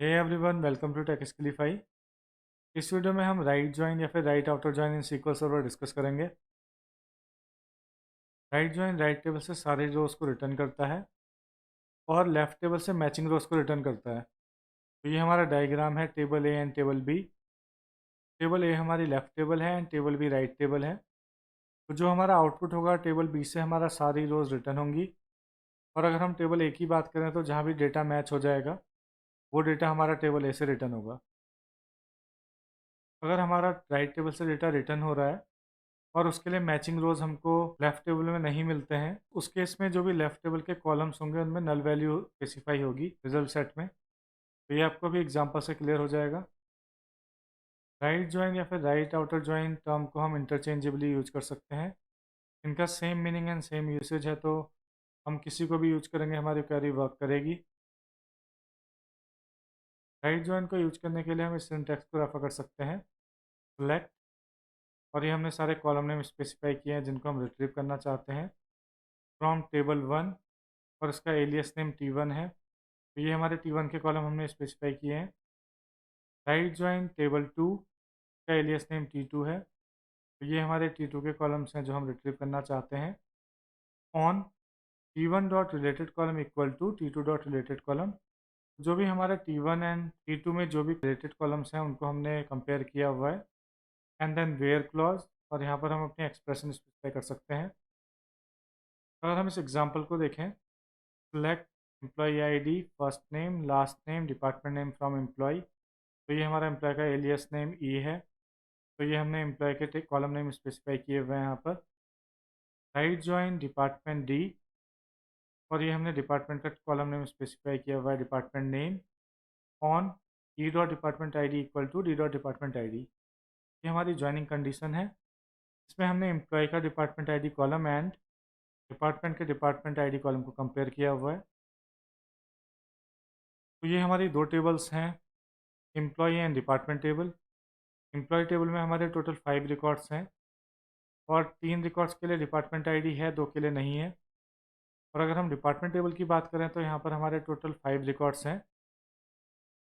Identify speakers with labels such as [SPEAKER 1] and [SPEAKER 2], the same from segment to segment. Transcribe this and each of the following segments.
[SPEAKER 1] Hey everyone, welcome to Techskillify. इस video में हम राइट जॉइन या फिर right outer join in SQL server discuss करेंगे। राइट जॉइन राइट टेबल से सारे रोज को रिटर्न करता है और लेफ्ट टेबल से मैचिंग रोज को रिटर्न करता है। तो ये हमारा डायग्राम है table A and table B. Table A हमारी लेफ्ट टेबल है and table B right table है। तो जो हमारा आउटपुट होगा टेबल बी से हमारा सारी रोज रिटर्न होंगी। और अगर हम टेबल ए की बात करें तो जहाँ भी डेटा मैच हो जाएगा वो डेटा हमारा टेबल ए से रिटर्न होगा। अगर हमारा राइट टेबल से डेटा रिटर्न हो रहा है और उसके लिए मैचिंग रोज हमको लेफ्ट टेबल में नहीं मिलते हैं, उस केस में जो भी लेफ्ट टेबल के कॉलम्स होंगे उनमें नल वैल्यू स्पेसिफाई होगी रिजल्ट सेट में। तो ये आपको भी एग्जांपल से क्लियर हो जाएगा। राइट ज्वाइन या फिर राइट आउटर ज्वाइन टर्म को हम इंटरचेंजेबली यूज कर सकते हैं। इनका same meaning and same usage है, तो हम किसी को भी यूज करेंगे, हमारी क्वेरी वर्क करेगी। राइट ज्वाइन को यूज करने के लिए हम इस सिंटैक्स को रेफर कर सकते हैं, सेलेक्ट, और ये हमने सारे कॉलम नेम स्पेसिफाई किए हैं जिनको हम रिट्रीव करना चाहते हैं फ्रॉम टेबल 1, और इसका एलियस नेम T1 है। तो ये हमारे T1 के कॉलम हमने स्पेसिफाई किए हैं। राइट ज्वाइन टेबल 2 का एलियस नेम T2 है। तो ये हमारे T2 के कॉलम्स हैं जो हम रिट्रीव करना चाहते हैं on T1 dot related column equal to T2 dot related column. जो भी हमारे T1 एंड T2 में जो भी रिलेटेड कॉलम्स हैं उनको हमने कंपेयर किया हुआ है। एंड देन वेयर क्लॉज, और यहाँ पर हम अपनी एक्सप्रेशन स्पेसिफाई कर सकते हैं। अगर हम इस एग्जाम्पल को देखें, select employee ID, first name, last name, department name from employ. तो ये हमारा एम्प्लॉय का एलियस नेम ई है। तो ये हमने एम्प्लॉय के कॉलम नेम स्पेसिफाई किए हुए हैं यहाँ पर। राइट ज्वाइन डिपार्टमेंट डी, और ये हमने डिपार्टमेंट का कॉलम नेम स्पेसिफाई किया हुआ है department name on E dot department I D equal to D dot department I D. ये हमारी ज्वाइनिंग कंडीशन है। इसमें हमने एम्प्लॉय का department I D column and department के डिपार्टमेंट आई डी कॉलम को कंपेयर किया हुआ है। तो ये हमारी दो टेबल्स हैं, employee and department table. Employee table में हमारे टोटल 5 रिकॉर्ड्स हैं और 3 रिकॉर्ड्स के लिए डिपार्टमेंट आईडी है, 2 के लिए नहीं है। और अगर हम डिपार्टमेंट टेबल की बात करें तो यहाँ पर हमारे टोटल 5 रिकॉर्ड्स हैं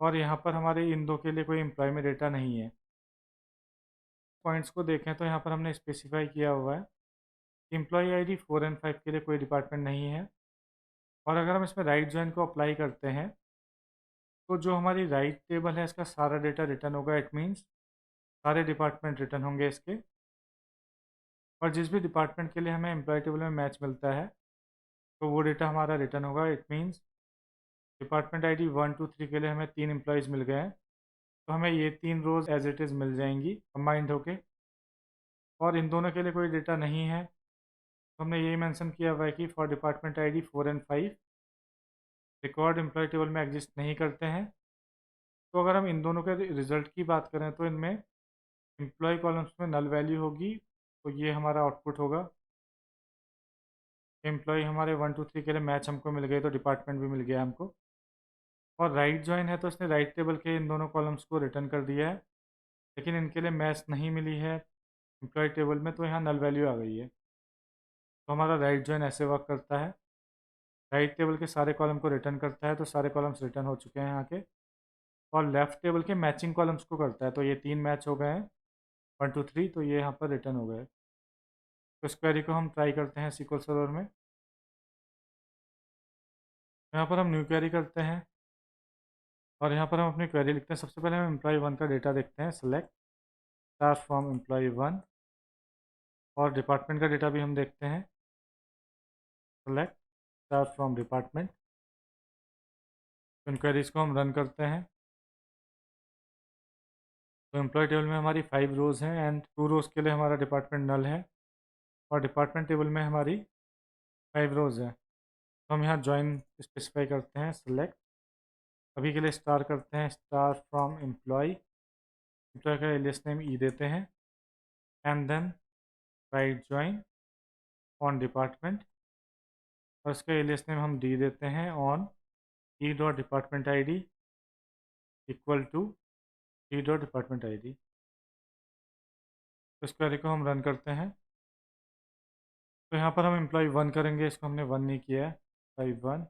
[SPEAKER 1] और यहाँ पर हमारे इन 2 के लिए कोई एम्प्लॉय में डेटा नहीं है। पॉइंट्स को देखें तो यहाँ पर हमने स्पेसिफाई किया हुआ है कि एम्प्लॉय आईडी 4 एंड 5 के लिए कोई डिपार्टमेंट नहीं है। और अगर हम इसमें राइट जॉइन को अप्लाई करते हैं तो जो हमारी राइट टेबल है इसका सारा डेटा रिटर्न होगा। इट मीन्स सारे डिपार्टमेंट रिटर्न होंगे इसके। और जिस भी डिपार्टमेंट के लिए हमें एम्प्लॉय टेबल में मैच मिलता है तो वो डेटा हमारा रिटर्न होगा। इट मीन्स डिपार्टमेंट आईडी 1 2 3 के लिए हमें 3 एम्प्लॉयज़ मिल गए हैं, तो हमें ये 3 रोज़ एज इट इज़ मिल जाएंगी कंबाइंड होके। और इन दोनों के लिए कोई डेटा नहीं है, तो हमने यही मेंशन किया हुआ है कि for department ID 4 and 5 record employee table में एग्जिस्ट नहीं करते हैं। तो अगर हम इन दोनों के रिजल्ट की बात करें तो इनमें एम्प्लॉय कॉलम्स में नल वैल्यू होगी, तो ये हमारा आउटपुट होगा। एम्प्लॉय हमारे 1 2 3 के लिए मैच हमको मिल गए, तो डिपार्टमेंट भी मिल गया हमको। और राइट जॉइन है तो इसने राइट टेबल के इन दोनों कॉलम्स को रिटर्न कर दिया है, लेकिन इनके लिए मैच नहीं मिली है एम्प्लॉय टेबल में, तो यहाँ नल वैल्यू आ गई है। तो हमारा राइट जॉइन ऐसे वर्क करता है, राइट टेबल के सारे कॉलम को रिटर्न करता है, तो सारे कॉलम्स रिटर्न हो चुके हैं यहाँ के। और लेफ्ट टेबल के मैचिंग कॉलम्स को करता है, तो ये 3 मैच हो गए हैं 1 2 3, तो ये यहाँ पर रिटर्न हो गए। तो इस क्वेरी को हम ट्राई करते हैं सीक्वल सर्वर में। यहाँ पर हम न्यू क्वेरी करते हैं और यहाँ पर हम अपनी क्वेरी लिखते हैं। सबसे पहले हम एम्प्लॉय 1 का डेटा देखते हैं, सेलेक्ट स्टार फ्रॉम एम्प्लॉय 1, और डिपार्टमेंट का डेटा भी हम देखते हैं, select star from department. In queries को हम रन करते हैं। तो एम्प्लॉय टेबल में हमारी 5 रोज़ हैं एंड 2 रोज़ के लिए हमारा डिपार्टमेंट नल है, और डिपार्टमेंट टेबल में हमारी 5 रोज़ हैं। तो हम यहाँ ज्वाइन स्पेसिफाई करते हैं, सेलेक्ट, अभी के लिए स्टार करते हैं, स्टार फ्रॉम एम्प्लॉय, एम्प्लॉय का एलियस नेम ई देते हैं, and then right join on department, और इसका एलियस नेम हम डी देते हैं on E dot department I D equal to E dot department I D. तो इस क्वेरी को हम रन करते हैं। तो यहाँ पर हम एम्प्लॉय 1 करेंगे, इसको हमने 1 नहीं किया है, एम्प्लॉय 1,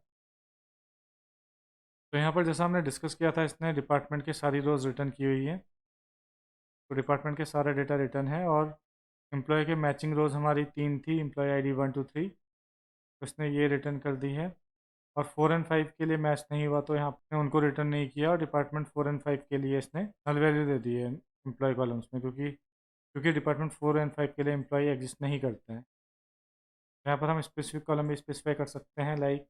[SPEAKER 1] तो यहाँ पर जैसा हमने डिस्कस किया था, इसने डिपार्टमेंट की सारी रोज़ रिटर्न की हुई है। तो डिपार्टमेंट के सारा डेटा रिटर्न है और एम्प्लॉय के मैचिंग रोज़ हमारी 3 थी, एम्प्लॉय आईडी 1 2 3, तो इसने ये रिटर्न कर दी है। और 4 एंड 5 के लिए मैच नहीं हुआ तो यहाँ पे उनको रिटर्न नहीं किया, और डिपार्टमेंट 4 एंड 5 के लिए इसने नल वैल्यू दे दी है एम्प्लॉय कॉलम्स में, क्योंकि डिपार्टमेंट 4 एंड 5 के लिए एम्प्लॉय एग्जिस्ट नहीं करते हैं। यहाँ पर हम स्पेसिफिक कॉलम भी स्पेसिफाई कर सकते हैं, लाइक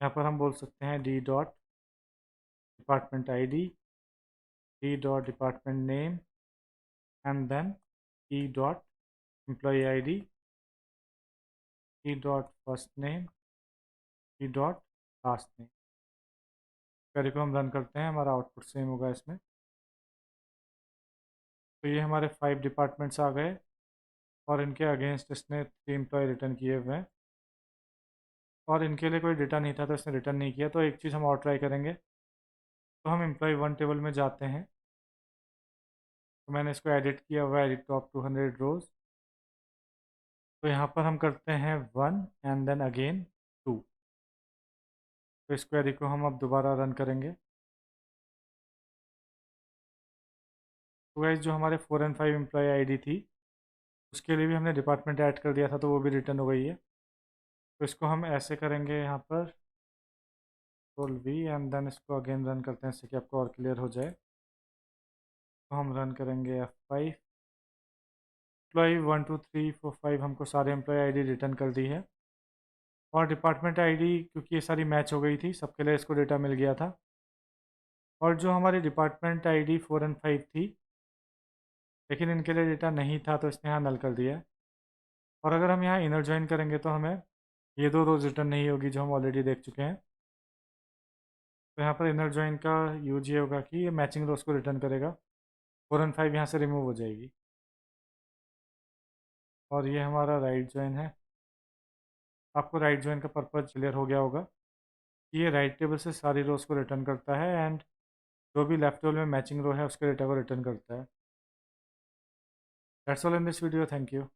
[SPEAKER 1] यहाँ पर हम बोल सकते हैं D dot department I department name and then E dot employee I dot first name dot last name. Query को हम रन करते हैं, हमारा आउटपुट सेम होगा इसमें। तो ये हमारे 5 डिपार्टमेंट्स आ गए और इनके अगेंस्ट इसने 3 एम्प्लॉय रिटर्न किए हुए हैं, और इनके लिए कोई डेटा नहीं था तो इसने रिटर्न नहीं किया। तो एक चीज़ हम और ट्राई करेंगे। तो हम एम्प्लॉय 1 टेबल में जाते हैं, तो मैंने इसको एडिट किया हुआ है, एडिट टॉप 200 रोज़। तो यहाँ पर हम करते हैं 1 एंड देन अगेन 2। तो इस क्वेरी को हम अब दोबारा रन करेंगे। तो गाइस, जो हमारे 4 एंड 5 एम्प्लॉय आईडी थी, उसके लिए भी हमने डिपार्टमेंट ऐड कर दिया था, तो वो भी रिटर्न हो गई है। तो इसको हम ऐसे करेंगे, यहाँ पर कंट्रोल वी एंड देन इसको अगेन रन करते हैं, इससे कि आपको और क्लियर हो जाए। तो हम रन करेंगे F5। एम्प्लॉय 1 2 3 4 5 हमको सारे एम्प्लॉय आईडी रिटर्न कर दी है, और डिपार्टमेंट आईडी क्योंकि ये सारी मैच हो गई थी, सबके लिए इसको डेटा मिल गया था। और जो हमारी डिपार्टमेंट आईडी 4 एंड 5 थी, लेकिन इनके लिए डेटा नहीं था, तो इसने यहाँ नल कर दिया है। और अगर हम यहाँ इनर ज्वाइन करेंगे तो हमें ये 2 रोज़ रिटर्न नहीं होगी, जो हम ऑलरेडी देख चुके हैं। तो यहाँ पर इनर ज्वाइन का यूज ये होगा कि ये मैचिंग रोज़ को रिटर्न करेगा, 4 एंड 5 यहाँ से रिमूव हो जाएगी। और ये हमारा राइट ज्वाइन है। आपको राइट ज्वाइन का पर्पज़ क्लियर हो गया होगा कि ये राइट टेबल से सारी रोज़ को रिटर्न करता है, एंड जो भी लेफ्ट टेबल में मैचिंग रो है उसके डेटा को रिटर्न करता है। That's all in this video, thank you.